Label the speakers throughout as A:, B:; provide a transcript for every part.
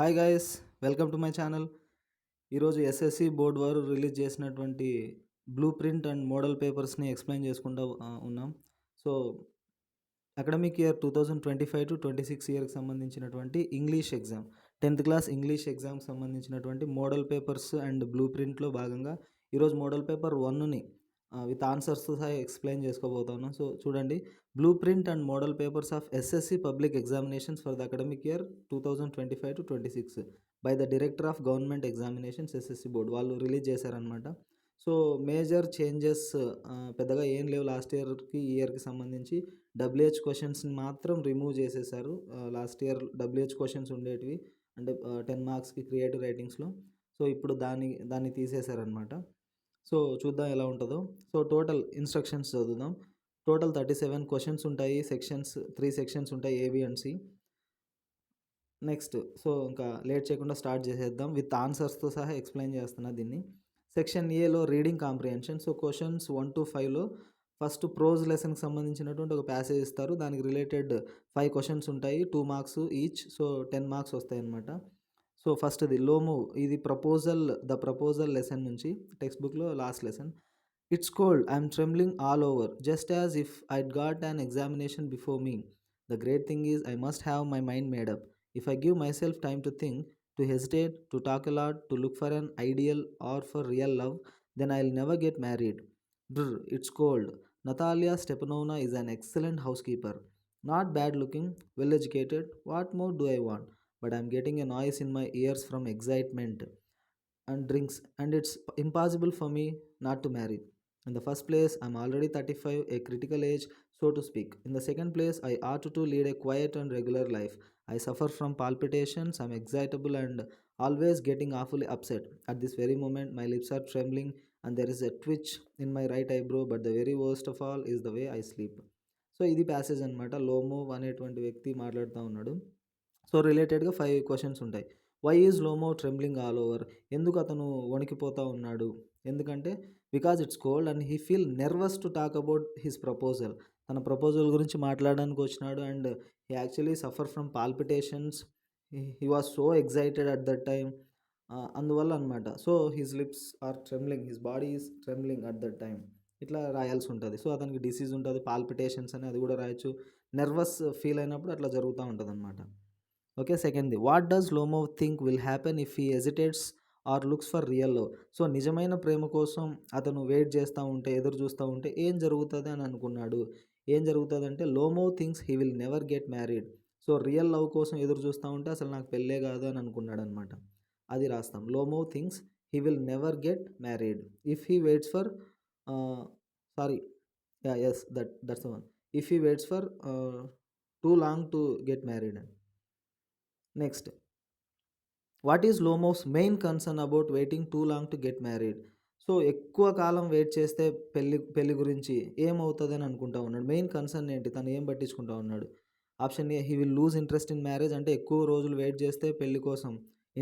A: Hi guys, welcome to my channel. ఈరోజు SSC board వారు release చేసినటువంటి బ్లూ ప్రింట్ అండ్ మోడల్ పేపర్స్ని explain చేసుకుంటూ ఉన్నాం. సో అకాడమిక్ ఇయర్ 2025-26 ఇయర్కి సంబంధించినటువంటి English exam 10th class English ఎగ్జామ్కి సంబంధించినటువంటి మోడల్ పేపర్స్ అండ్ బ్లూ ప్రింట్లో భాగంగా ఈరోజు మోడల్ పేపర్ 1ని విత్ ఆన్సర్స్తో సహా ఎక్స్ప్లెయిన్ చేసుకోబోతున్నాం. సో చూడండి, blue print and model papers of SSC public examinations for the academic year 2025-26 by the director of government examinations SSC board వాళ్ళు రిలీజ్ చేశారనమాట. సో మేజర్ చేంజెస్ పెద్దగా ఏం లేవు. లాస్ట్ ఇయర్కి ఈ ఇయర్కి సంబంధించి డబ్ల్యూహెచ్ క్వశ్చన్స్ని మాత్రం రిమూవ్ చేసేసారు. లాస్ట్ ఇయర్ డబ్ల్యూహెచ్ క్వశ్చన్స్ ఉండేటివి, అంటే 10 మార్క్స్కి క్రియేటివ్ రైటింగ్స్లో. సో ఇప్పుడు దాన్ని తీసేశారనమాట. సో చూద్దాం ఎలా ఉంటుందో. సో టోటల్ ఇన్స్ట్రక్షన్స్ చదువుదాం. టోటల్ 37 క్వశ్చన్స్ ఉంటాయి. సెక్షన్స్ 3 సెక్షన్స్ ఉంటాయి, A B and C. Next so ఇంకా లేట్ చేయకుండా స్టార్ట్ చేసేద్దాం. విత్ ఆన్సర్స్తో సహా ఎక్స్ప్లెయిన్ చేస్తున్నా దీన్ని. సెక్షన్ ఏలో reading comprehension. So questions 1 to 5లో ఫస్ట్ ప్రోజ్ లెసన్కి సంబంధించినటువంటి ఒక ప్యాసేజ్ ఇస్తారు. దానికి రిలేటెడ్ 5 క్వశ్చన్స్ ఉంటాయి, 2 మార్క్స్ ఈచ్. సో 10 మార్క్స్ వస్తాయి అన్నమాట. సో ఫస్ట్ది లో మూవ్, ఇది ద ప్రపోజల్ లెసన్ నుంచి టెక్స్ట్ బుక్లో last lesson. It's cold, I'm trembling all over, just as if I'd got an examination before me. The great thing is I must have my mind made up. If I give my self time to think, to hesitate, to talk a lot, to look for an ideal or for real love, then I'll never get married. Brr, it's cold. Natalia Stepanovna is an excellent housekeeper. Not bad looking, well educated. What more do I want? But I'm getting a noise in my ears from excitement and drinks, and it's impossible for me not to marry. In the first place, I'm already 35, a critical age, so to speak. In the second place, I ought to lead a quiet and regular life. I suffer from palpitations, I'm excitable and always getting awfully upset. At this very moment, my lips are trembling and there is a twitch in my right eyebrow, but the very worst of all is the way I sleep. So ఇది passage అనమాట. లోమోవ్ అనేటువంటి వ్యక్తి మాట్లాడుతూ ఉన్నాడు. So రిలేటెడ్గా 5 questions ఉంటాయి. Why is Lomov trembling all over, ఎందుకు అతను వణికిపోతూ ఉన్నాడు? ఎందుకంటే because it's cold and he feel nervous to talk about his proposal. తన ప్రపోజల్ గురించి మాట్లాడడానికి వచ్చినాడు. And he actually suffer from palpitations, he was so excited at that time. అందువల్ల అనమాట. So his lips are trembling, his body is trembling at that time. ఇట్లా రాయాల్సి ఉంటుంది. So అతనికి డిసీజ్ ఉంటుంది, పాల్పిటేషన్స్ అని, అది కూడా రాయొచ్చు. నెర్వస్ ఫీల్ అయినప్పుడు అట్లా జరుగుతూ ఉంటుంది అనమాట. ఓకే, సెకండ్ది, what does Lomov think will happen if he hesitates or looks for real love. So నిజమైన ప్రేమ కోసం అతను వెయిట్ చేస్తూ ఉంటే, ఎదురు చూస్తూ ఉంటే ఏం జరుగుతుంది అని అనుకున్నాడు. ఏం జరుగుతుంది అంటే Lomo thinks he will never get married. So real love కోసం ఎదురు చూస్తూ ఉంటే అసలు నాకు పెళ్ళే కాదు అని అనుకున్నాడు అనమాట. అది రాస్తాం. Lomov thinks he will never get married if he waits for sorry yes that's one. If he waits for too long to get married. Next, what is Lomov's main concern about waiting too long to get married. So ఎక్కువ కాలం wait చేస్తే పెళ్ళి గురించి ఏమవుతుంది అని అనుకుంటా ఉన్నాడు. Main concern ఏంటి, తను ఏం పట్టించుకుంటా ఉన్నాడు? Option A, he will lose interest in marriage, అంటే ఎక్కువ రోజులు వెయిట్ చేస్తే పెళ్లి కోసం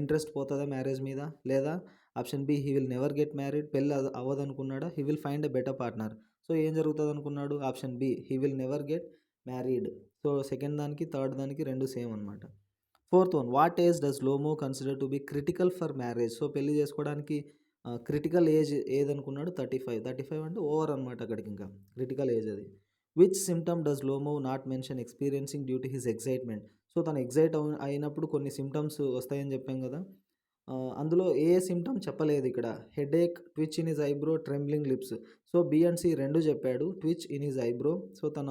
A: ఇంట్రెస్ట్ పోతుందా మ్యారేజ్ మీద. లేదా option b, he will never get married, పెళ్ళి అవ్వదు అనుకున్నాడా. He will find a better partner. So ఏం జరుగుతుంది అనుకున్నాడు? Option b, he will never get married. So second దానికి థర్డ్ దానికి రెండు సేమ్ అనమాట. Fourth one, what age does Lomov consider to be critical for marriage. So పెళ్లి చేసుకోవడానికి critical age ఏదనుకున్నాడు? 35 అంటే ఓవర్ అనమాట. అక్కడికి ఇంకా క్రిటికల్ ఏజ్ అది. Which symptom does Lomo not mention experiencing due to his excitement. So తను అయినప్పుడు కొన్ని సిమ్టమ్స్ వస్తాయని చెప్పాం కదా. అందులో ఏ సిమ్టమ్ చెప్పలేదు ఇక్కడ. Headache, twitch in his eyebrow, trembling lips. So B and C రెండు చెప్పాడు. Twitch in his eyebrow, so తన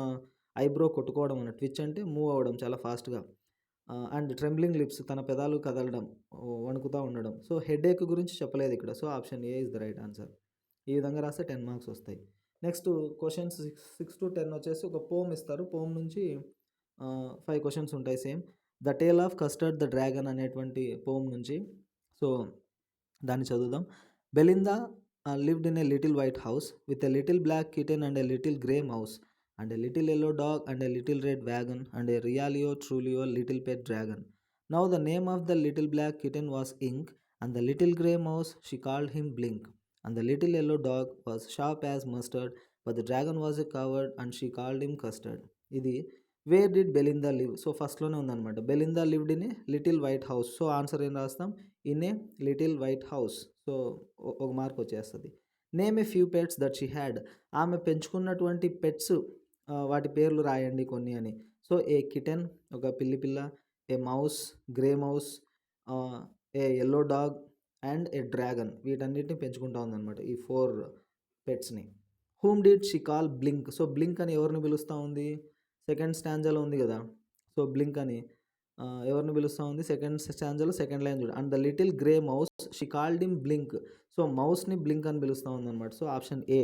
A: ఐబ్రో కొట్టుకోవడం అన్న. ట్విచ్ అంటే మూవ్ అవ్వడం చాలా ఫాస్ట్గా. అండ్ ట్రెంబ్లింగ్ లిప్స్, తన పెదాలు కదలడం, వణుకుతూ ఉండడం. సో హెడేక్ గురించి చెప్పలేదు ఇక్కడ. So option A is the right answer. ఈ విధంగా రాస్తే 10 మార్క్స్ వస్తాయి. నెక్స్ట్ క్వశ్చన్స్ 6 to 10 వచ్చేసి ఒక పోమ్ ఇస్తారు. పోమ్ నుంచి 5 క్వశ్చన్స్ ఉంటాయి same. The tale of Custard the dragon అనేటువంటి పోమ్ నుంచి. సో దాన్ని చదువుదాం. Belinda lived in a little white house with a little black kitten and a little grey mouse and a little yellow dog and a little red wagon and a realio trulio little pet dragon. Now the name of the little black kitten was Ink, and the little grey mouse she called him Blink, and the little yellow dog was sharp as mustard, but the dragon was a coward and she called him Custard. ఇది where did Belinda live? So ఫస్ట్లోనే ఉందన్నమాట. Belinda lived in a little white house. So answer ఏం రాస్తాం? In a little white house. So ఒక mark వచ్చేస్తుంది. Name a few pets that she had. ఆమె పెంచుకున్నటువంటి pets వాటి పేర్లు రాయండి కొన్ని అని. సో ఏ కిటెన్, ఒక పిల్లి పిల్ల, a mouse, grey mouse, a yellow dog and a dragon. వీటన్నిటిని పెంచుకుంటా ఉందన్నమాట ఈ 4 పెట్స్ని. Whom did she call Blink? So Blink అని ఎవరిని పిలుస్తూ ఉంది? సెకండ్ స్టాంజాలో ఉంది కదా. సో బ్లింక్ అని ఎవరిని పిలుస్తూ ఉంది? సెకండ్ స్టాంజాలో సెకండ్ లైన్ చూడు. And the little grey mouse she called him Blink. So మౌస్ని బ్లింక్ అని పిలుస్తూ ఉందన్నమాట. So option a.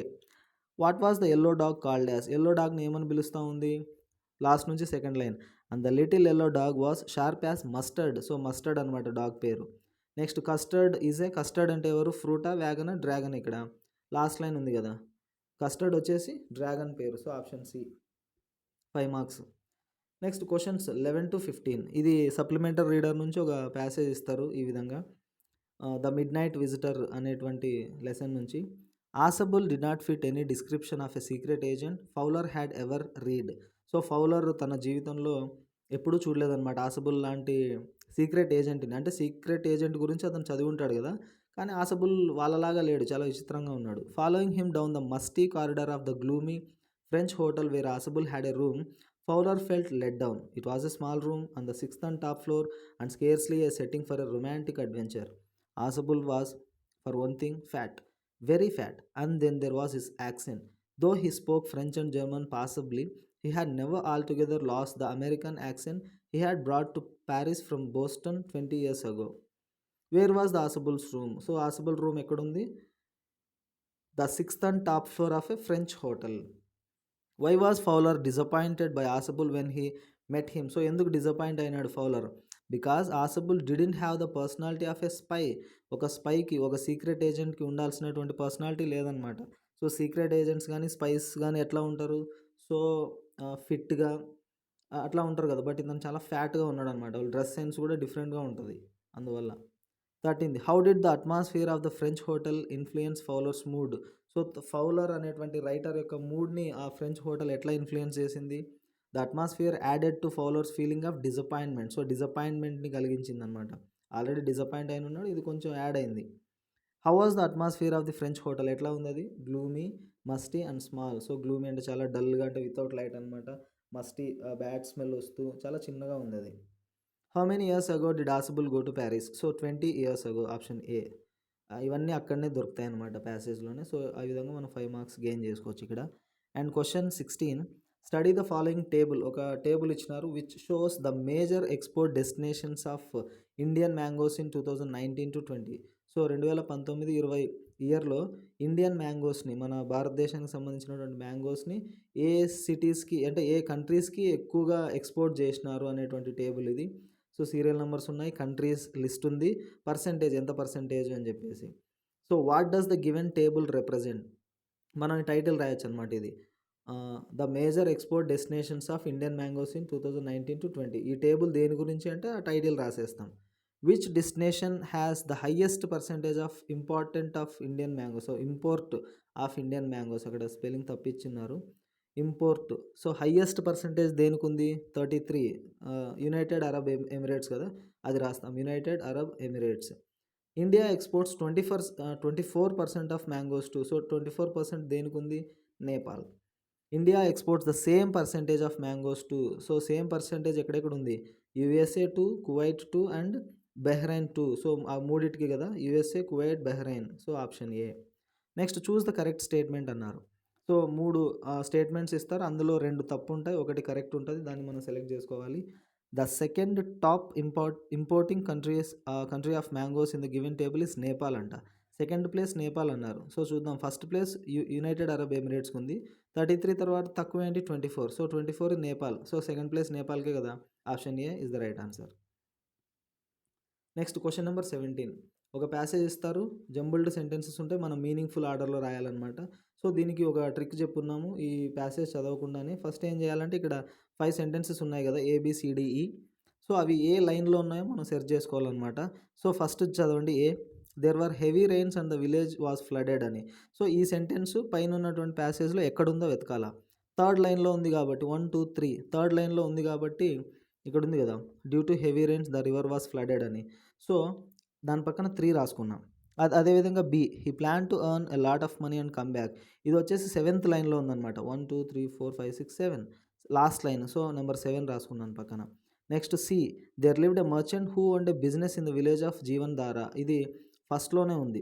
A: What was the yellow dog called as? Yellow డాగ్ని ఏమని పిలుస్తూ ఉంది? లాస్ట్ నుంచి second line. And the little yellow dog was sharp as mustard. So mustard అనమాట డాగ్ పేరు. Next Custard is a. Custard అంటే ఎవరు? ఫ్రూటా, వ్యాగనా, డ్రాగన్? ఇక్కడ లాస్ట్ లైన్ ఉంది కదా. కస్టర్డ్ వచ్చేసి డ్రాగన్ పేరు. So option C. 5 marks. Next questions 11 to 15. ఇది సప్లిమెంటరీ రీడర్ నుంచి ఒక ప్యాసేజ్ ఇస్తారు ఈ విధంగా. ద మిడ్ నైట్ విజిటర్ అనేటువంటి లెసన్ నుంచి. Ausable did not fit any description of a secret agent Fowler had ever read. So Fowler తన జీవితంలో ఎప్పుడూ చూడలేదన్నమాట ఆసబుల్ లాంటి సీక్రెట్ ఏజెంట్ని. అంటే సీక్రెట్ ఏజెంట్ గురించి అతను చదివి ఉంటాడు కదా, కానీ ఆసబుల్ వాళ్ళలాగా లేడు, చాలా విచిత్రంగా ఉన్నాడు. Following him down the musty corridor of the gloomy French hotel where Ausable had a room, Fowler felt let down. It was a small room on the 6th and top floor and scarcely a setting for a romantic adventure. Asabul was, for one thing, fat, very fat, and then there was his accent. Though he spoke French and German passably, he had never altogether lost the American accent he had brought to Paris from Boston 20 years ago. Where was the Asabul's room? So, Asabul room ekkudundi? The 6th and top floor of a French hotel. Why was Fowler disappointed by Ausable when he met him? So ఎందుకు disappoint అయినాడు Fowler? Because Ausable didn't have the personality of a spy. ఒక స్పైకి, ఒక secret ఏజెంట్కి ఉండాల్సినటువంటి personality లేదనమాట. So secret agents కానీ spies కానీ ఎట్లా ఉంటారు? సో ఫిట్గా అట్లా ఉంటారు కదా, బట్ ఇతను చాలా ఫ్యాట్గా ఉన్నాడు అనమాట. వాళ్ళ డ్రెస్ సెన్స్ కూడా డిఫరెంట్గా ఉంటుంది అందువల్ల. 13. How did the atmosphere of the French hotel influence Fowler's mood? So Fowler అనేటువంటి రైటర్ యొక్క మూడ్ని ఆ ఫ్రెంచ్ హోటల్ ఎట్లా ఇన్ఫ్లుయెన్స్ చేసింది? The atmosphere added to Fowler's feeling of disappointment. So డిసప్పాయింట్మెంట్ని కలిగించింది అనమాట. ఆల్రెడీ డిసప్పాయింట్ అయిన ఉన్నాడు, ఇది కొంచెం యాడ్ అయింది. How was the atmosphere of the French hotel? ఎట్లా ఉంది అది? Gloomy, musty and small. So gloomy అంటే చాలా డల్గా, అంటే వితౌట్ లైట్ అనమాట. మస్టీ బ్యాడ్ స్మెల్ వస్తూ చాలా చిన్నగా ఉంది అది. How many years ago did Ausable go to Paris? So 20 years ago. Option a. ఇవన్నీ అక్కడనే దొరుకుతాయి అనమాట ప్యాసేజ్లోనే. సో ఆ విధంగా మనం 5 మార్క్స్ గెయిన్ చేసుకోవచ్చు ఇక్కడ. And question 16. Study the following table. ఒక టేబుల్ ఇచ్చినారు which shows the major export destinations of Indian mangoes in 2019 to 20. So 2019-20 ఇయర్లో ఇండియన్ మ్యాంగోస్ని, మన భారతదేశానికి సంబంధించినటువంటి మ్యాంగోస్ని ఏ సిటీస్కి, అంటే ఏ కంట్రీస్కి ఎక్కువగా ఎక్స్పోర్ట్ చేసినారు అనేటువంటి టేబుల్ ఇది. సో సీరియల్ నెంబర్స్ ఉన్నాయి, కంట్రీస్ లిస్ట్ ఉంది, పర్సెంటేజ్ ఎంత పర్సెంటేజ్ అని చెప్పేసి. So what does the given table represent? మనం టైటిల్ రాయొచ్చు అనమాట ఇది. The major export destinations of Indian mangoes in 2019 to 20. ఈ టేబుల్ దేని గురించి అంటే ఆ టైటిల్ రాసేస్తాం. Which destination has the highest percentage of important of Indian mangoes? So import of Indian mangoes, అక్కడ స్పెల్లింగ్ తప్పించున్నారు. ఇంపోర్ట్. సో హయ్యెస్ట్ పర్సెంటేజ్ దేనికి ఉంది? 33. యునైటెడ్ అరబ్ ఎమిరేట్స్ కదా, అది రాస్తాం, United Arab Emirates. India exports 24% of mangoes to. So 24% దేనికి ఉంది? Nepal. India exports the same percentage of mangoes to. So same percentage ఎక్కడెక్కడ ఉంది? USA to, Kuwait to and Bahrain to. So ఆ మూడిటికి కదా, USA, Kuwait, Bahrain. So option A. Next choose the correct statement అన్నారు. So 3 statements ఇస్తారు, అందులో 2 తప్పు ఉంటాయి, ఒకటి కరెక్ట్ ఉంటుంది, దాన్ని మనం సెలెక్ట్ చేసుకోవాలి. The second top importing country of mangoes in the given table is Nepal అంట. సెకండ్ ప్లేస్ నేపాల్ అన్నారు. సో చూద్దాం. ఫస్ట్ ప్లేస్ యునైటెడ్ అరబ్ ఎమిరేట్స్కి ఉంది. 33 తర్వాత తక్కువ ఏంటి? 24. So 24 Nepal. So second place నేపాల్కే కదా. Option A is the right answer. Next question number 17. ఒక ప్యాసేజ్ ఇస్తారు, జంబుల్డ్ సెంటెన్సెస్ ఉంటాయి, మనం మీనింగ్ఫుల్ ఆర్డర్లో రాయాలన్నమాట. సో దీనికి ఒక ట్రిక్ చెప్పున్నాము ఈ ప్యాసేజ్ చదవకుండానే. ఫస్ట్ ఏం చేయాలంటే ఇక్కడ 5 సెంటెన్సెస్ ఉన్నాయి కదా, ABCDE. సో అవి ఏ లైన్లో ఉన్నాయో మనం సెర్చ్ చేసుకోవాలన్నమాట. సో ఫస్ట్ చదవండి. A there were heavy rains and the village was flooded అని. సో ఈ సెంటెన్స్ పైన ఉన్నటువంటి ప్యాసేజ్లో ఎక్కడుందో వెతకాల. థర్డ్ లైన్లో ఉంది కాబట్టి 1 2 3 థర్డ్ లైన్లో ఉంది కాబట్టి ఇక్కడ ఉంది కదా, due to heavy rains the river was flooded అని. సో దాని పక్కన 3 రాసుకున్నాం. అదేవిధంగా B, he plan to earn a lot of money and come back. ఇది వచ్చేసి సెవెంత్ లైన్లో ఉందన్నమాట. 1 2 3 4 5 6 7 లాస్ట్ లైన్. సో నెంబర్ 7 రాసుకున్నాను పక్కన. Next C, there lived a merchant who owned a business in the village of Jeevan Dhara. ఇది ఫస్ట్లోనే ఉంది.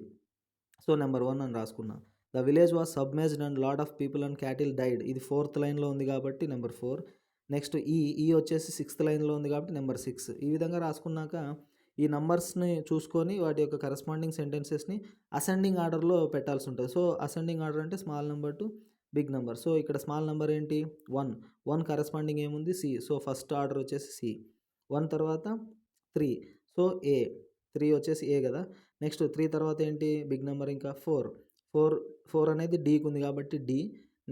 A: So number 1 అని రాసుకున్నా. The village was submerged and lot of people and cattle died. ఇది fourth లైన్లో ఉంది కాబట్టి నెంబర్ 4. నెక్స్ట్ ఈ వచ్చేసి సిక్స్త్ లైన్లో ఉంది కాబట్టి నెంబర్ 6. ఈ విధంగా రాసుకున్నాక ఈ నంబర్స్ని చూసుకొని వాటి యొక్క కరస్పాండింగ్ సెంటెన్సెస్ని అసెండింగ్ ఆర్డర్లో పెట్టాల్సి ఉంటుంది. సో అసెండింగ్ ఆర్డర్ అంటే small number to big number. So ఇక్కడ స్మాల్ నెంబర్ ఏంటి 1 కరస్పాండింగ్ ఏముంది సి. సో ఫస్ట్ ఆర్డర్ వచ్చేసి సి. 1 తర్వాత 3. సో ఏ 3 వచ్చేసి ఏ కదా. నెక్స్ట్ 3 తర్వాత ఏంటి బిగ్ నెంబర్ ఇంకా 4 అనేది డీకి ఉంది కాబట్టి డి.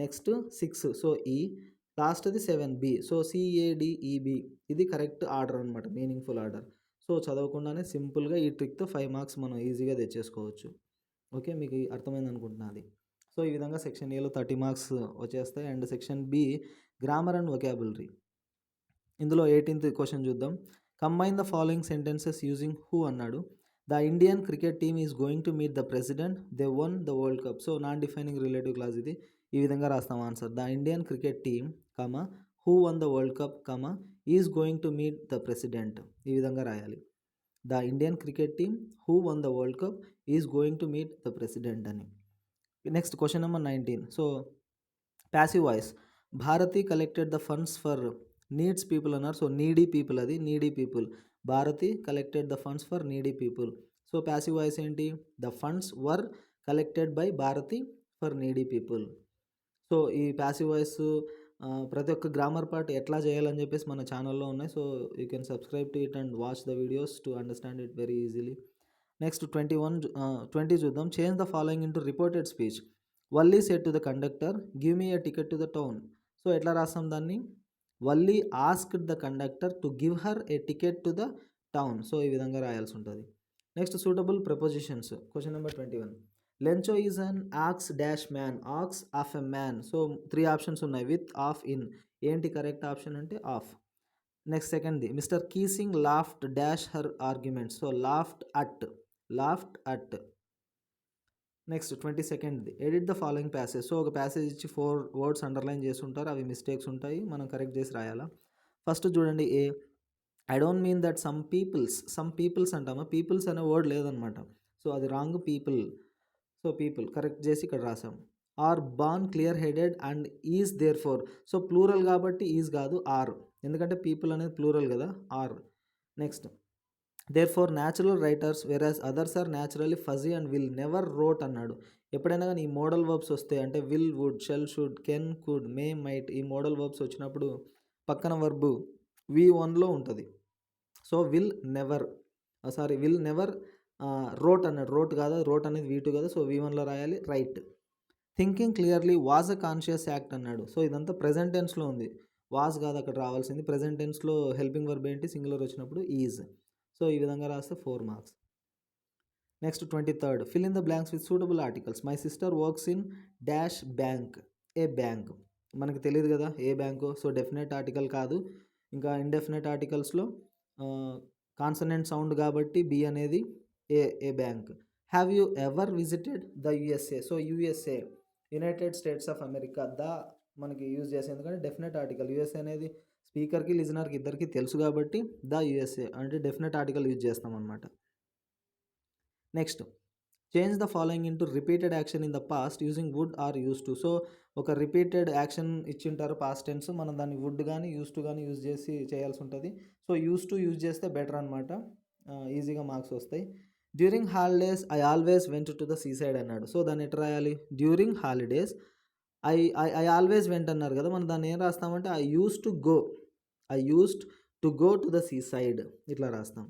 A: నెక్స్ట్ 6 సో ఈ. లాస్ట్ది 7 బి. సో సిఏడిఈబి ఇది కరెక్ట్ ఆర్డర్ అనమాట, మీనింగ్ఫుల్ ఆర్డర్. సో చదవకుండానే సింపుల్గా ఈ ట్రిక్తో 5 మార్క్స్ మనం ఈజీగా తెచ్చేసుకోవచ్చు. ఓకే, మీకు అర్థమైంది అనుకుంటున్నది. సో ఈ విధంగా సెక్షన్ ఏలో 30 మార్క్స్ వచ్చేస్తాయి. And section B grammar and vocabulary. ఇందులో 18th క్వశ్చన్ చూద్దాం. Combine the following sentences using who అన్నాడు. The Indian cricket team is going to meet the president, they won the world cup. So non defining relative clause ఇది. ఈ విధంగా రాస్తాం answer. The Indian cricket team comma who won the world cup comma is going to meet the president. ఈ విధంగా రాయాలి. The Indian cricket team who won the world cup is going to meet the president అని. Next question number 19. So passive voice. Bharati collected the funds for needs people అన్నారు. So needy people, అది needy people. Bharati collected the funds for needy people. So passive voice ఏంటి, the funds were collected by Bharati for needy people. So ఈ passive voice ప్రతి ఒక్క grammar part ఎట్లా చేయాలని చెప్పేసి మన ఛానల్లో ఉన్నాయి. So you can subscribe to it and watch the videos to understand it very easily. Next 20 చూద్దాం. Change the following into reported speech. Valli said to the conductor give me a ticket to the town. So ఎట్లా రాస్తాం దాన్ని, Valli asked the conductor to give her A ticket to the town. So ఈ విధంగా రాయాల్సి ఉంటుంది. Next suitable prepositions. Question number 21. Lencho is an aux dash man, ox of a man. So 3 options ఉన్నాయి, with, of, in. ఏంటి correct option అంటే of. Next సెకండ్ది, Mr Keesing laughed dash her argument. So laughed at. Next 22nd, edit the following passage. So ఒక passage ఇచ్చి 4 words underline చేసి ఉంటారు, అవి mistakes ఉంటాయి, మనం కరెక్ట్ చేసి రాయాలా. ఫస్ట్ చూడండి A, I don't mean that some peoples అంటామా, పీపుల్స్ అనే వర్డ్ లేదనమాట. సో అది wrong, people. So people correct చేసి ఇక్కడ రాసాం. Are born clear headed and is therefore. So plural కాబట్టి ఈజ్ కాదు, ఆర్. ఎందుకంటే పీపుల్ అనేది ప్లూరల్ కదా, are. Next, therefore natural writers whereas others are naturally fuzzy and will never wrote అన్నాడు. ఎప్పుడైనా కానీ ఈ మోడల్ వర్బ్స్ వస్తాయి అంటే will, would, shell, should, can, could, may, might, ఈ మోడల్ వర్బ్స్ వచ్చినప్పుడు పక్కన వర్బు V1లో ఉంటుంది. సో విల్ నెవర్ రోట్ అన్నాడు, రోట్ కాదు, రోట్ అనేది V2 కదా. సో V1లో రాయాలి, right. Thinking clearly was a conscious act అన్నాడు. సో ఇదంతా ప్రెజెంట్ టెన్స్లో ఉంది, వాజ్ కాదు అక్కడ రావాల్సింది. ప్రెజెంట్ టెన్స్లో హెల్పింగ్ వర్బ్ ఏంటి, సింగులర్ వచ్చినప్పుడు ఈజ్. సో ఈ విధంగా రాస్తే 4 marks. Next 23rd, fill in the blanks with suitable articles. My sister works in dash bank, a bank. మనకి తెలియదు కదా a bank. So definite article కాదు. ఇంకా ఇండెఫినెట్ ఆర్టికల్స్లో కాన్సనెంట్ సౌండ్ కాబట్టి బి అనేది a bank. Have you ever visited the USA. So USA United States of America, మనకి use చేసే, ఎందుకంటే డెఫినెట్ ఆర్టికల్. యుఎస్ఏ అనేది స్పీకర్కి లిజనర్కి ఇద్దరికి తెలుసు కాబట్టి ద యుఎస్ఏ అంటే డెఫినెట్ ఆర్టికల్ యూజ్ చేస్తాం అనమాట. Next, change the following into repeated action in the past using would or used to. So ఒక రిపీటెడ్ యాక్షన్ ఇచ్చింటారు పాస్ట్ టెన్స్, మనం దాన్ని వుడ్ కానీ యూస్ టు కానీ యూజ్ చేసి చేయాల్సి ఉంటుంది. సో యూస్ టు యూజ్ చేస్తే బెటర్ అనమాట, ఈజీగా మార్క్స్ వస్తాయి. During holidays I always went to the sea side అన్నాడు. సో దాన్ని ఎట్లా రాయాలి, during holidays I always went అన్నారు కదా, మనం దాన్ని ఏం రాస్తామంటే I used to go to the sea side, ఇట్లా రాస్తాం.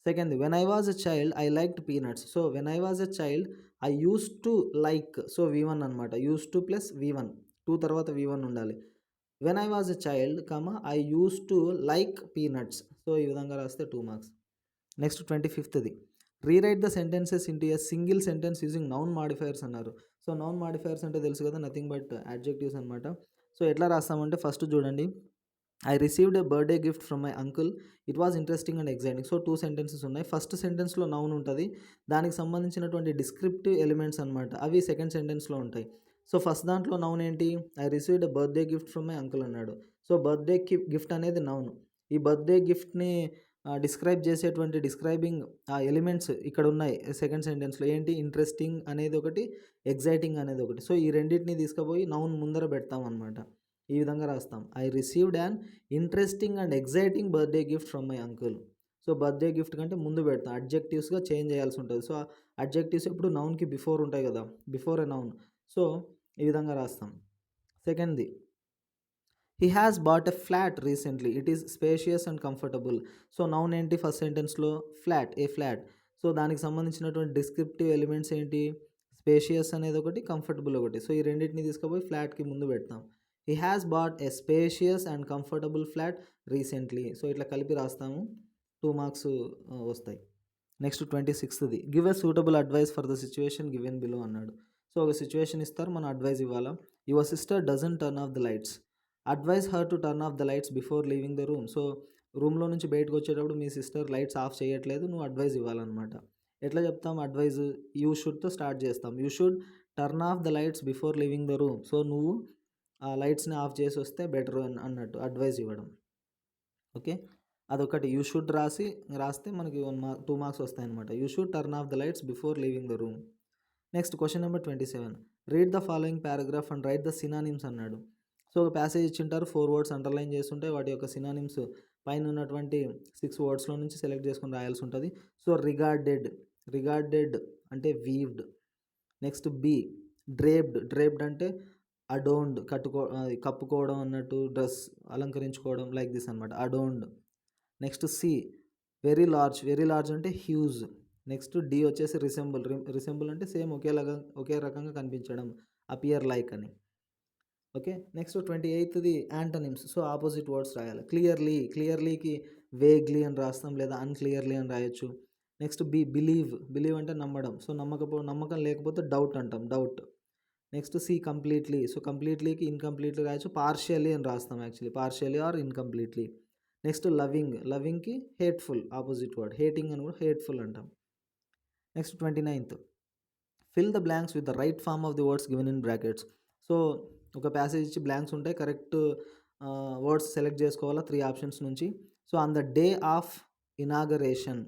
A: Second, when I was a child I liked peanuts. So when I was a child I used to like. So V1 అనమాట, use to plus V1, 2 తర్వాత V1 ఉండాలి. When I was a child I use to like peanuts. So ఈ విధంగా రాస్తే 2 marks. Next 25th, rewrite the sentences into a single sentence using noun modifiers అన్నారు. So noun modifiers అంటే తెలుసు కదా, nothing but adjectives అనమాట. So ఎట్లా రాస్తామంటే first చూడండి, I received a birthday gift from my uncle, it was interesting and exciting. So 2 sentences ఉన్నాయి. First సెంటెన్స్లో noun ఉంటుంది, దానికి సంబంధించినటువంటి డిస్క్రిప్టివ్ ఎలిమెంట్స్ అనమాట అవి సెకండ్ సెంటెన్స్లో ఉంటాయి. సో ఫస్ట్ దాంట్లో నౌన్ ఏంటి, I received a birthday gift from my uncle అన్నాడు. సో బర్త్డే గిఫ్ట్ అనేది నౌన్. ఈ బర్త్డే గిఫ్ట్ని డిస్క్రైబ్ చేసేటువంటి డిస్క్రైబింగ్ ఆ ఎలిమెంట్స్ ఇక్కడ ఉన్నాయి సెకండ్ సెంటెన్స్లో. ఏంటి, ఇంట్రెస్టింగ్ అనేది ఒకటి, ఎగ్జైటింగ్ అనేది ఒకటి. సో ఈ రెండింటిని తీసుకుపోయి నౌన్ ముందర పెడతాం అనమాట. ఈ విధంగా రాస్తాం, I received an interesting and exciting birthday gift from my uncle. So birthday gift కంటే ముందు పెడతాం, అడ్జెక్టివ్స్గా చేంజ్ చేయాల్సి ఉంటుంది. సో అడ్జెక్టివ్స్ ఎప్పుడు నౌన్కి బిఫోర్ ఉంటాయి కదా, బిఫోర్ ఎ నౌన్. సో ఈ విధంగా రాస్తాం. సెకండ్ది, he has bought a flat recently, it is spacious and comfortable. So noun ఏంటి ఫస్ట్ సెంటెన్స్లో, ఫ్లాట్, ఏ ఫ్లాట్. సో దానికి సంబంధించినటువంటి డిస్క్రిప్టివ్ ఎలిమెంట్స్ ఏంటి, స్పేషియస్ అనేది ఒకటి, కంఫర్టబుల్ ఒకటి. సో ఈ రెండింటిని తీసుకుపోయి ఫ్లాట్కి ముందు పెడతాం. He has bought a spacious and comfortable flat recently. So ఇట్లా కలిపి రాస్తాము, 2 మార్క్స్ వస్తాయి. నెక్స్ట్ 26ది, give a suitable advice for the situation given below అన్నాడు. సో ఒక సిచ్యువేషన్ ఇస్తారు, మనం అడ్వైస్ ఇవ్వాలా. Your sister doesn't turn off the lights, advise her to turn off the lights before leaving the room. So రూమ్లో నుంచి బయటకు వచ్చేటప్పుడు మీ sister lights off చేయట్లేదు, నువ్వు అడ్వైస్ ఇవ్వాలన్నమాట. ఎట్లా చెప్తాం అడ్వైజ్, యూ షుడ్తో స్టార్ట్ చేస్తాం. You should turn off the lights before leaving the room. So నువ్వు ఆ లైట్స్ని ఆఫ్ చేసి వస్తే బెటర్ అన్నట్టు అడ్వైజ్ ఇవ్వడం. ఓకే, అదొకటి యూ షుడ్ రాస్తే మనకి 2 మార్క్స్ వస్తాయి అనమాట. You should turn off the lights before leaving the room. Next question number 27, read the following paragraph and write the synonyms అన్నాడు. సో ఒక ప్యాసేజ్ ఇచ్చింటారు, 4 వర్డ్స్ అండర్లైన్ చేస్తుంటే వాటి యొక్క సినానిమ్స్ పైన ఉన్నటువంటి 6 వర్డ్స్లో నుంచి సెలెక్ట్ చేసుకొని రాయాల్సి ఉంటుంది. సో రిగార్డెడ్ అంటే వీవ్డ్. నెక్స్ట్ బి, డ్రేప్డ్ అంటే అడోన్డ్, కప్పుకోవడం అన్నట్టు, డ్రెస్ అలంకరించుకోవడం, లైక్ దిస్ అనమాట, adorned. Next C, very large అంటే హ్యూజ్. నెక్స్ట్ డి వచ్చేసి రిసెంబుల్ అంటే సేమ్ ఒకే రకంగా కనిపించడం, అపియర్ లైక్ అని. ఓకే, నెక్స్ట్ 28ది యాంటనిమ్స్. సో ఆపోజిట్ వర్డ్స్ రాయాలి. క్లియర్లీకి వేగ్లీ అని రాస్తాం, లేదా అన్క్లియర్లీ అని రాయొచ్చు. నెక్స్ట్ బి, బిలీవ్ అంటే నమ్మడం. సో నమ్మకం లేకపోతే డౌట్ అంటాం, doubt. Next C, completely. So కంప్లీట్లీకి ఇన్కంప్లీట్లీ రాయొచ్చు, పార్షియల్లీ అని రాస్తాం actually, partially or incompletely. Next లవింగ్కి హేట్ఫుల్ ఆపోజిట్ వర్డ్, హేటింగ్ అని కూడా హేట్ఫుల్ అంటాం. Next 29th, fill the blanks with the right form of the words given in brackets. So ఒక passage ఇచ్చి బ్లాంక్స్ ఉంటాయి, కరెక్ట్ వర్డ్స్ సెలెక్ట్ చేసుకోవాలా 3 options నుంచి. So on the day of inauguration,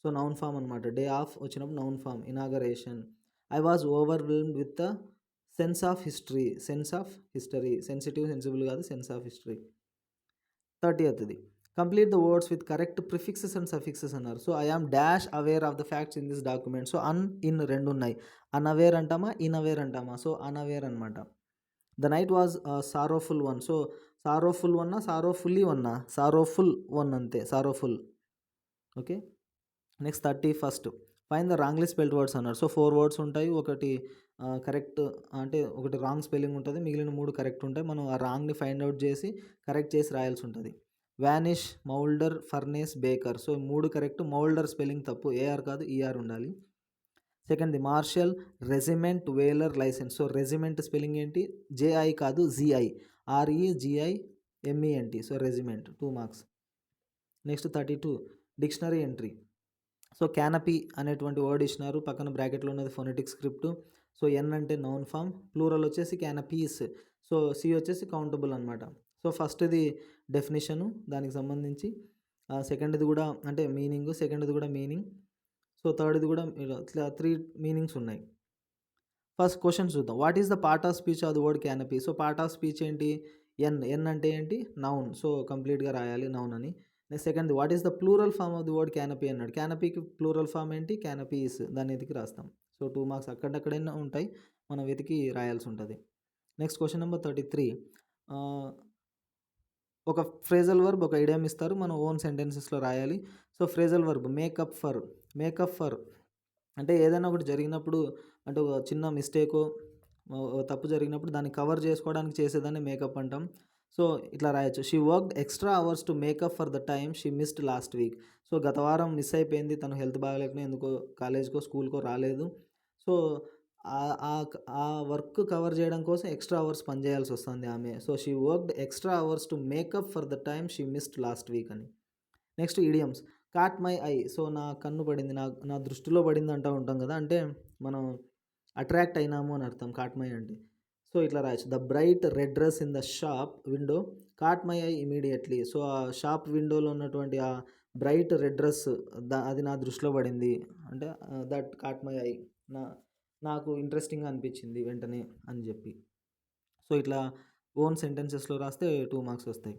A: so noun form అనమాట, day of వచ్చినప్పుడు noun form, inauguration. I was overwhelmed with the sense of history, sensitive sensible కాదు, sense of history. 30th, complete the words with correct prefixes and suffixes అన్నారు. So I am dash aware of the facts in this document. So in 2 ఉన్నాయి, unaware అంటామా, inaware అంటామా. So unaware అనమాట. The night was sorrowful one. So sorrowful one అంతే, sorrowful. Okay, next 31st, find the wrongly spelled words అన్నారు. So 4 words ఉంటాయి, ఒకటి correct అంటే ఒకటి రాంగ్ స్పెల్లింగ్ ఉంటుంది, మిగిలిన 3 కరెక్ట్ ఉంటాయి. మనం ఆ రాంగ్ని ఫైండ్ అవుట్ చేసి కరెక్ట్ చేసి రాయాల్సి ఉంటుంది. Vanish, moulder, furnace, baker. So 3 correct, moulder spelling తప్పు, ఏఆర్ కాదు ఈఆర్ ఉండాలి. సెకండ్ది marshal, regiment, whaler, licence. So regiment spelling ఏంటి, జేఐ కాదు GI, REGIMENT. So regiment, 2 marks. Next 32, dictionary entry. So canopy అనేటువంటి వర్డ్ ఇచ్చినారు, పక్కన బ్రాకెట్లో ఉన్నది ఫొనెటిక్ స్క్రిప్ట్. సో ఎన్ అంటే నౌన్ ఫామ్, ప్లూరల్ వచ్చేసి క్యానపీస్. సో సి వచ్చేసి కౌంటబుల్ అనమాట. సో ఫస్ట్ది డెఫినేషను దానికి సంబంధించి, సెకండ్ది కూడా అంటే మీనింగ్, సెకండ్ది కూడా మీనింగ్. సో థర్డ్ది కూడా ఇట్లా 3 మీనింగ్స్ ఉన్నాయి. ఫస్ట్ క్వశ్చన్ చూద్దాం, what is the part of speech of the word canopy. So part of speech ఏంటి, ఎన్ అంటే ఏంటి, నౌన్. సో కంప్లీట్గా రాయాలి నౌన్ అని. Next second, what is the plural form of the word canopy అన్నాడు. క్యానపీకి ప్లూరల్ ఫామ్ ఏంటి, క్యానపీస్. దాన్ని వెతికి రాస్తాం. సో 2 మార్క్స్ అక్కడక్కడైనా ఉంటాయి, మనం వెతికి రాయాల్సి ఉంటుంది. నెక్స్ట్ క్వశ్చన్ నెంబర్ 33, ఒక ఫ్రేజల్ వర్బ్, ఒక ఐడియం ఇస్తారు, మనం ఓన్ సెంటెన్సెస్లో రాయాలి. So phrasal verb, makeup for అంటే ఏదైనా ఒకటి జరిగినప్పుడు, అంటే ఒక చిన్న మిస్టేకో తప్పు జరిగినప్పుడు దాన్ని కవర్ చేసుకోవడానికి చేసేదాన్ని మేకప్ అంటాం. సో ఇట్లా రాయొచ్చు, she worked extra hours to make up for the time she missed last week. So గత వారం మిస్ అయిపోయింది, తను హెల్త్ బాగాలేకనే ఎందుకో కాలేజ్కో స్కూల్కో రాలేదు. సో ఆ వర్క్ కవర్ చేయడం కోసం ఎక్స్ట్రా అవర్స్ పని చేయాల్సొస్తుంది ఆమె. So, she worked extra hours to make up for the time she missed last week అని. Next idioms. Caught my eye. So, నా కన్ను పడింది. నా దృష్టిలో పడింది అంటా ఉంటాం కదా! అంటే మనం అట్రాక్ట్ అయినాము అని అర్థం కాట్ మై అంటే. సో, ఇట్లా రాయొచ్చు. The bright red dress in the shop window cot my I immediately. So, ఆ షాప్ విండోలో ఉన్నటువంటి ఆ బ్రైట్ రెడ్ డ్రెస్ అది నా దృష్టిలో పడింది. అంటే దట్ కాట్ మై ఐ. నా నాకు ఇంట్రెస్టింగ్‌గా అనిపించింది వెంటనే అని చెప్పి. సో, ఇట్లా ఓన్ సెంటెన్సెస్‌లో రాస్తే 2 మార్క్స్ వస్తాయి.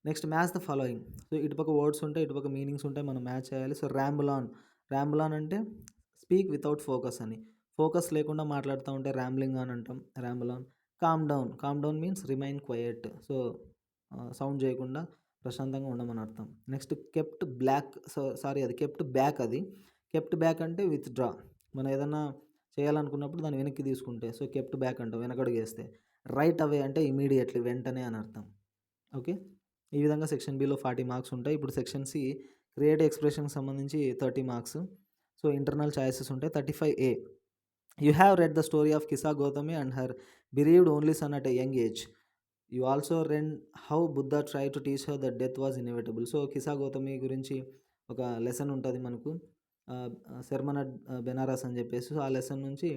A: Next match the following. So, ఇటుపక్క వర్డ్స్ ఉంటాయి, ఇటుపక్క మీనింగ్స్ ఉంటాయి. మనం మ్యాచ్ చేయాలి. So, ramble on. Ramble on అంటే స్పీక్ వితౌట్ ఫోకస్ అని. ఫోకస్ లేకుండా మాట్లాడుతూ ఉంటే ర్యాంబ్లింగ్ ఆన్ అంటాం. Ramble on. Calm down. Calm down means remain quiet. So, sound చేయకుండా ప్రశాంతంగా ఉండమని అర్థం. Next kept block. సారీ, అది కెప్ట్ బ్యాక్ అది. కెప్ట్ బ్యాక్ అంటే విత్‌డ్రా. మనం ఏదన్నా చేయాలనుకున్నప్పుడు దాన్ని వెనక్కి తీసుకుంటే సో, కెప్ట్ బ్యాక్ అంటాం వెనకడుగేస్తే. రైట్ అవే అంటే ఇమ్మీడియేట్‌లీ వెంటనే అని అర్థం. ఓకే. ఈ విధంగా సెక్షన్ బిలో 40 మార్క్స్ ఉంటాయి. ఇప్పుడు సెక్షన్ సి క్రియేటివ్ ఎక్స్‌ప్రెషన్‌కి సంబంధించి 30 మార్క్స్. సో, ఇంటర్నల్ చాయిసెస్ ఉంటాయి. 35A. You have read the story of Kisa Gautami and her bereaved only son at a young age. You also read how Buddha try to teach her that death was inevitable. So, Kisa Gautami గురించి ఒక lesson ఉంటది మనకు. Sharman at Banaras అని చెప్పేసి. So, ఆ lesson నుంచి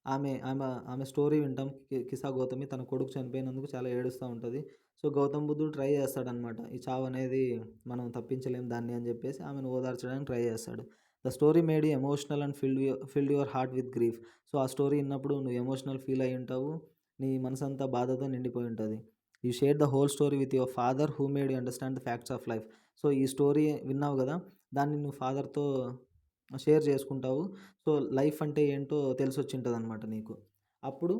A: ఆమె ఆమె ఆమె స్టోరీ వింటాం. కిసా గౌతమి తన కొడుకు చనిపోయినందుకు చాలా ఏడుస్తూ ఉంటది. సో, గౌతమ్ బుద్ధుడు ట్రై చేస్తాడనమాట. ఈ చావు అనేది మనం తప్పించలేం దాన్ని అని చెప్పేసి ఆమెను ఓదార్చడానికి ట్రై చేస్తాడు. The story made you emotional and field your heart with grief. So, ఆ స్టోరీ విన్నప్పుడు నువ్వు ఎమోషనల్ ఫీల్ అయ్యి ఉంటావు. నీ మనసంతా బాధతో నిండిపోయి ఉంటది. You share the whole story with your father who made you understand the facts of life. So, ఈ స్టోరీ విన్నావు గదా! దాన్ని నువ్వు ఫాదర్‌తో షేర్ చేసుకుంటావు. సో, లైఫ్ అంటే ఏంటో తెలిసొచ్చింటదనమాట నీకు. అప్పుడు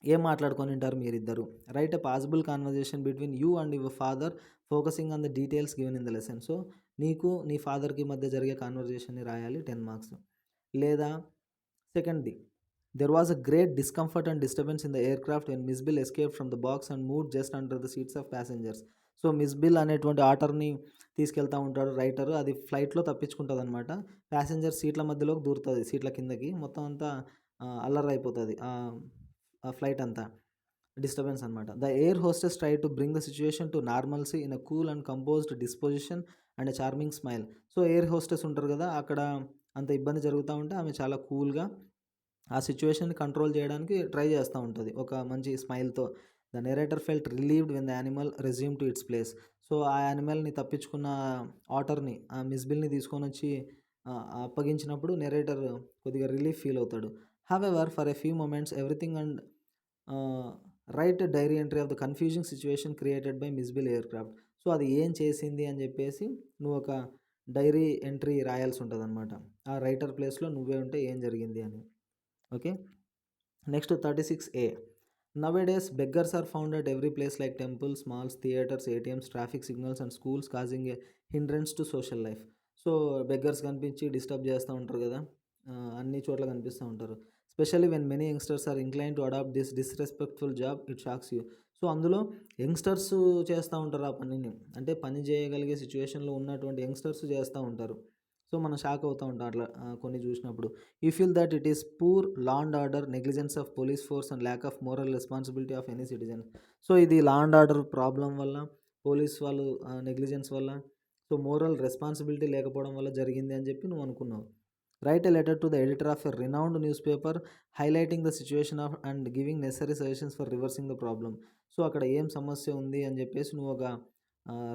A: ఏం మాట్లాడుకొనుంటారు మీరిద్దరు. Right a possible conversation between you and your father focusing on the details given in the lesson. So, నీకు నీ ఫాదర్‌కి మధ్య జరిగే కన్వర్జేషన్‌ని రాయాలి 10 మార్క్స్. లేదా సెకండ్‌ది. There was a great discomfort and disturbance in the aircraft when Miss Bill escaped from the box and moved just under the seats of passengers. So, Miss Bill అనేటువంటి ఆటర్‌ని తీసుకెళ్తా ఉంటాడు రైటరు. అది ఫ్లైట్‌లో తప్పించుకుంటదనమాట. ప్యాసింజర్ సీట్ల మధ్యలోకి దూరుతది. సీట్ల కిందకి. మొత్తం అంతా అల్లరైపోతది. ఆ ఫ్లైట్ అంతా. డిస్టర్బెన్స్ అనమాట. The air hostess try to bring the situation to normalcy in a cool and composed disposition and a charming smile. So, air hostess ఉంటారు కదా! అక్కడ అంత ఇబ్బంది జరుగుతా ఉంటే ఆమె చాలా కూల్‌గా ఆ సిట్యుయేషన్‌ని కంట్రోల్ చేయడానికి ట్రై చేస్తా ఉంటది. ఒక మంచి స్మైల్‌తో. The narrator felt relieved when the animal resumed to its place. So, ఆ యానిమల్‌ని తప్పించుకున్న ఆటర్‌ని, ఆ మిస్ బిల్‌ని తీసుకొనొచ్చి అప్పగించినప్పుడు నరేటర్ కొద్దిగా రిలీఫ్ ఫీల్ అవుతాడు. However for a few moments everything and right diary entry of the confusing situation created by Miss Bill aircraft. So, అది ఏం చేసింది అని చెప్పేసి నువ్వు ఒక డైరీ ఎంట్రీ రాయాల్సి ఉంటదనమాట. ఆ రైటర్ ప్లేస్‌లో నువ్వే ఉంటే ఏం జరిగింది అని. Okay. Next 36A. Nowadays beggars are found at every place like temples, malls, theatres, ATMs, traffic signals and schools causing a hindrance to social life. So, beggars కనిపించి డిస్టర్బ్ చేస్తా ఉంటారు కదా! అన్ని చోట్ల కనిపిస్తా ఉంటారు. Specially when many youngsters are inclined to adopt this disrespectful job it shocks you. So, అందులో youngsters చేస్తా ఉంటారు ఆ పనిని. అంటే పని చేయగలిగే సిట్యుయేషన్‌లో ఉన్నటువంటి యంగ్‌స్టర్స్ చేస్తా ఉంటారు. సో, మనం షాక్ అవుతా ఉంటాం అట్లా కొన్ని చూసినప్పుడు. You feel that it is poor law and order, negligence of police force and lack of moral responsibility of any citizen. So, ఇది లా అండ్ ఆర్డర్ ప్రాబ్లమ్ వల్ల, పోలీస్ వాళ్ళు నెగ్లిజెన్స్ వల్ల, సో, మోరల్ రెస్పాన్సిబిలిటీ లేకపోవడం వల్ల జరిగింది అని చెప్పి నువ్వు అనుకున్నావు. Right a letter to the editor of a renowned news paper highlighting the situation of and giving necessary suggestions for reversing the problem. So, అక్కడ ఏం సమస్య ఉంది అని చెప్పేసి నువ్వు ఒక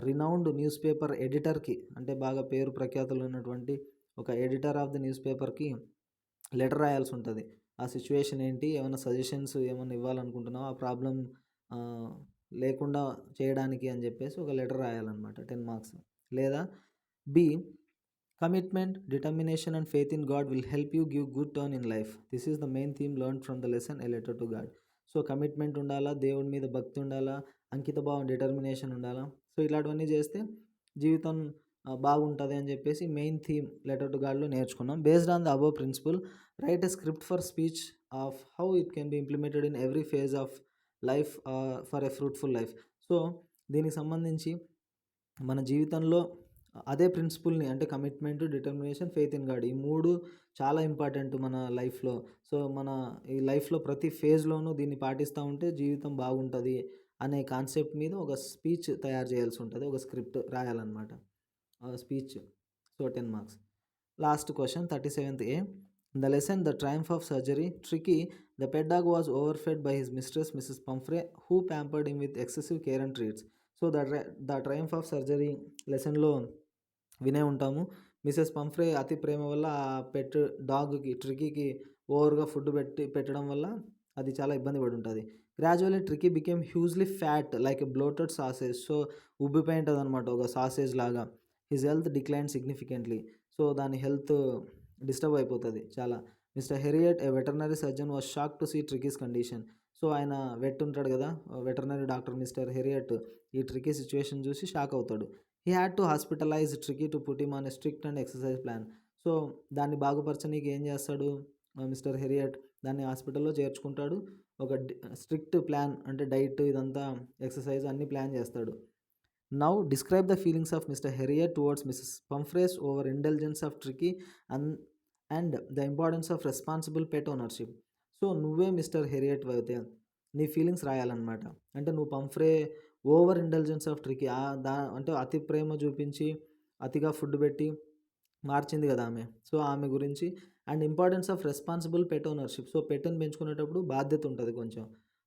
A: రినౌండ్ న్యూస్ పేపర్ ఎడిటర్‌కి, అంటే బాగా పేరు ప్రఖ్యాతులు ఉన్నటువంటి ఒక ఎడిటర్ ఆఫ్ ద న్యూస్ పేపర్‌కి లెటర్ రాయాల్సి ఉంటది. ఆ సిట్యుయేషన్ ఏంటి? ఏమన్నా సజెషన్స్ ఏమన్నా ఇవ్వాలనుకుంటున్నావా? ఆ ప్రాబ్లమ్ ఆహ్, లేకుండా చేయడానికి అని చెప్పేసి ఒక లెటర్ రాయాలనమాట 10 మార్క్స్. లేదా B commitment, determination and faith in God will help you give good turn in life. This is the main theme learned from the lesson a letter to God. So, commitment ఉండాలా, దేవుడి మీద భక్తి ఉండాలా, అంకితభావం, determination ఉండాలా. So, ఇలాంటివన్నీ చేస్తే జీవితం బాగుంటది అని చెప్పేసి మెయిన్ థీమ్ లెటర్ టు గాడ్‌లో నేర్చుకున్నాం. Based on the above principle write a script for speech of how it can be implemented in every phase of life for a fruitful life. So, దీనికి సంబంధించి మన జీవితంలో అదే ప్రిన్సిపుల్‌ని అంటే commitment, determination, faith in God ఈ 3 చాలా important మన లైఫ్‌లో. సో, మన ఈ లైఫ్‌లో ప్రతి ఫేజ్‌లోనూ దీన్ని పాటిస్తా ఉంటే జీవితం బాగుంటది అనే కాన్సెప్ట్ మీద ఒక స్పీచ్ తయారు చేయాల్సి ఉంటది. ఒక స్క్రిప్ట్ రాయాలన్నమాట. Speech. So, 10 marks. Last question, 37th A. The lesson, The Triumph of Surgery. Tricky, the pet dog was overfed by his mistress, Mrs. Pumphrey, who pampered him with excessive care and treats. So the triumph of surgery లెసన్లో వినే ఉంటాము. Mrs పంఫ్రే అతి ప్రేమ వల్ల ఆ పెట్ డాగ్‌కి ట్రికీకి ఓవర్‌గా food పెట్టడం వల్ల అది చాలా ఇబ్బంది పడి ఉంటది. Gradually Tricki became hugely fat like a bloated sausage. So, ఉబ్బిపోయి ఉంటదనమాట ఒక సాసేజ్ లాగా. His health declined significantly. So, దాని హెల్త్ డిస్టర్బ్ అయిపోతది చాలా. Mr Herriot a veterinary surgeon was shocked to see Tricki's condition. So, ఆయన వెట్ ఉంటాడు గదా! వెటర్నరీ డాక్టర్ మిస్టర్ హెరియట్ ఈ ట్రికీ సిట్యుయేషన్ చూసి షాక్ అవుతాడు. He had to hospitalise Tricki to put him on a strict and exercise plan. So, దాన్ని బాగుపరచనీకి ఏం చేస్తాడు mister హెరియట్ దాన్ని హాస్పిటల్‌లో చేర్చుకుంటాడు. ఒక స్ట్రిక్ట్ ప్లాన్ అంటే డైట్ ఇదంతా ఎక్సర్సైజ్ అన్నీ ప్లాన్ చేస్తాడు. Now describe the feelings of Mr Herriot towards Mrs Pumphrey's over intelligence of Tricki and and the importance of responsible pet ownership. So, నువ్వే మిస్టర్ హెరియట్ అయితే నీ ఫీలింగ్స్ రాయాలన్నమాట. అంటే నువ్వు Pumphrey over intelligence of Tricki అంటే అతి ప్రేమ చూపించి, అతిగా ఫుడ్ పెట్టి మార్చింది కదా ఆమె. సో, ఆమె గురించి and importance of responsible pet ownership. So, పెట్‌ని పెంచుకునేటప్పుడు బాధ్యత ఉంటది కొంచెం.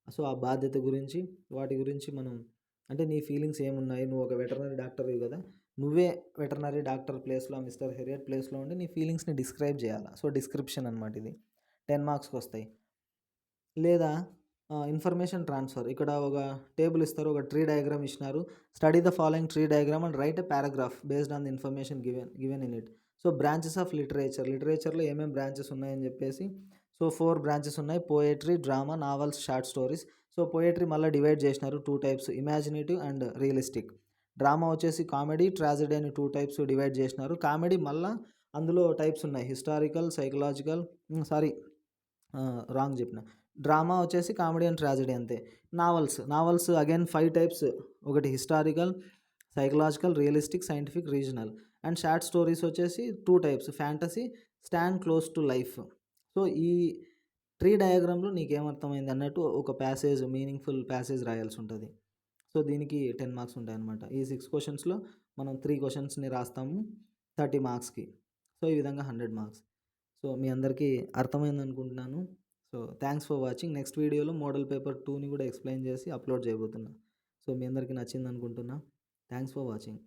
A: సో, ఆ బాధ్యత గురించి, వాటి గురించి మనం అంటే నీ ఫీలింగ్స్ ఏమున్నాయి? నువ్వు ఒక వెటర్నరీ డాక్టర్‌వి కదా! నువ్వే వెటర్నరీ డాక్టర్ ప్లేస్‌లో మిస్టర్ హెరియట్ ప్లేస్‌లో ఉండి నీ ఫీలింగ్స్‌ని డిస్క్రైబ్ చేయాల. సో, డిస్క్రిప్షన్ అనమాట ఇది. 10 మార్క్స్‌కొస్తాయి. లేదా ఇన్ఫర్మేషన్ ట్రాన్స్‌ఫర్. ఇక్కడ ఒక టేబుల్ ఇస్తారు. ఒక ట్రీ డయాగ్రామ్ ఇచ్చినారు. Study the following tree diagram and write a paragraph based on the information given in it. So, branches of literature. లిటరేచర్‌లో ఏమేం బ్రాంచెస్ ఉన్నాయని చెప్పేసి సో, 4 బ్రాంచెస్ ఉన్నాయి. Poetry, drama, novels, short stories. So, poetry మళ్ళా divide చేసినారు 2 types imaginative and realistic. Drama వచ్చేసి comedy, tragedy అని 2 types divide చేసినారు. కామెడీ మళ్ళా అందులో టైప్స్ ఉన్నాయి. హిస్టారికల్, సైకలాజికల్ సారీ రాంగ్ చెప్పిన. డ్రామా వచ్చేసి కామెడీ అండ్ ట్రాజెడీ అంతే. Novels again 5 types. ఒకటి historical, psychological, realistic, scientific, regional. And short stories వచ్చేసి 2 types. Fantasy, stand close to life. So, ఈ ట్రీ డయాగ్రామ్‌లో నీకేమర్థమైంది అన్నట్టు ఒక ప్యాసేజ్ మీనింగ్‌ఫుల్ ప్యాసేజ్ రాయాల్సి ఉంటది. సో, దీనికి 10 మార్క్స్ ఉంటాయన్నమాట. ఈ 6 క్వెషన్స్‌లో మనం 3 క్వెషన్స్‌ని రాస్తాము 30 మార్క్స్‌కి. సో, ఈ విధంగా 100 మార్క్స్. సో, మీ అందరికీ అర్థమైందనుకుంటున్నాను. So, thanks for watching. Next వీడియోలో మోడల్ పేపర్ 2ని కూడా ఎక్స్‌ప్లెయిన్ చేసి అప్‌లోడ్ చేయబోతున్నా. సో, మీ అందరికీ నచ్చిందనుకుంటున్నా. Thanks for watching.